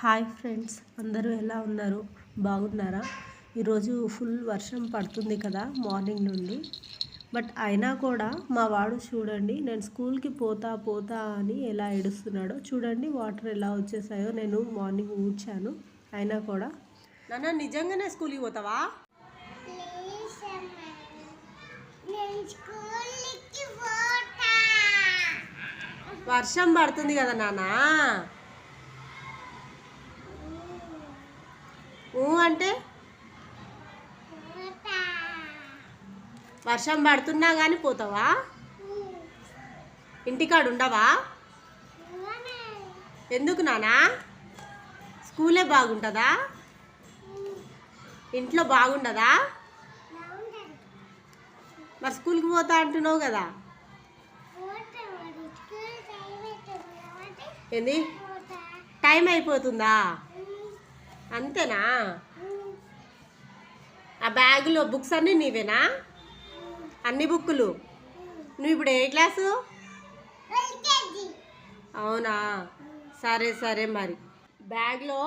Hi friends, అందరూ ఎలా ఉన్నారు? బాగున్నారా? ఈరోజు ఫుల్ వర్షం పడుతుంది కదా మార్నింగ్ నుండి. బట్ అయినా కూడా మా వాడు చూడండి, నేను స్కూల్కి పోతా అని ఎలా ఏడుస్తున్నాడో చూడండి. వాటర్ ఎలా వచ్చేసాయో. నేను మార్నింగ్ ఊడ్చాను, అయినా కూడా. నాన్న, నిజంగానే స్కూల్కి పోతావా? వర్షం పడుతుంది కదా నాన్న. అంటే వర్షం పడుతున్నా కానీ పోతావా? ఇంటికాడ ఉండవా? ఎందుకు నానా? స్కూలే బాగుంటుందా? ఇంట్లో బాగుండదా? మరి స్కూల్కి పోతా అంటున్నావు కదా. ఏంది? టైం అయిపోతుందా? అంతేనా? ఆ బ్యాగులో బుక్స్ అన్నీ నీవేనా? అన్ని బుక్కులు? నువ్వు ఇప్పుడు ఏ క్లాసు? అవునా, సరే సరే. మరి బ్యాగ్లో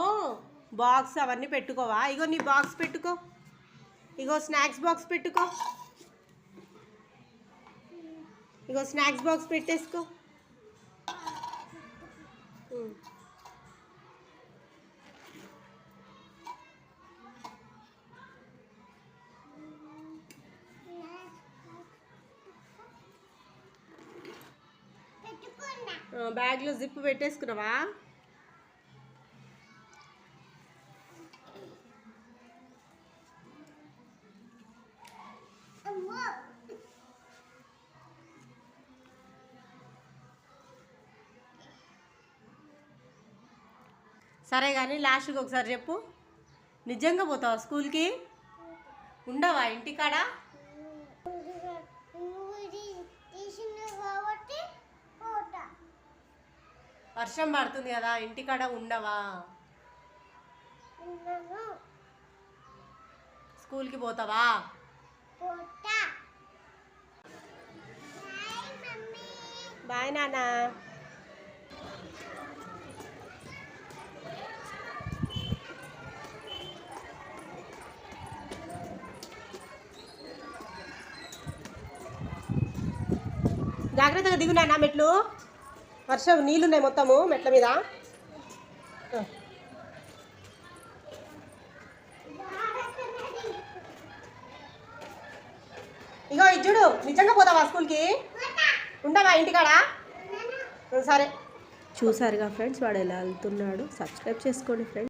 బాక్స్ అవన్నీ పెట్టుకోవా? ఇగో నీ బాక్స్ పెట్టుకో. ఇగో స్నాక్స్ బాక్స్ పెట్టుకో. ఇగో స్నాక్స్ బాక్స్ పెట్టేసుకో. బ్యాగ్లో జిప్ పెట్టేసుకున్నావా? సరే కానీ లాస్ట్కి ఒకసారి చెప్పు, నిజంగా పోతావా స్కూల్కి? ఉండవా ఇంటికాడ? వర్షం పడుతుంది కదా, ఇంటికాడ ఉండవా? స్కూల్కి పోతావా? బాయ్ నాన్న. జాగ్రత్తగా దిగు నాన్న, మెట్లు వర్షం నీళ్ళున్నాయి మొత్తము మెట్ల మీద. ఇగో ఇజ్జుడు, నిజంగా పోతావా స్కూల్కి? ఉండవా ఇంటికాడ? సరే. చూసారుగా ఫ్రెండ్స్, వాడు ఎలా వెళ్తున్నాడు. సబ్స్క్రైబ్ చేసుకోండి ఫ్రెండ్స్.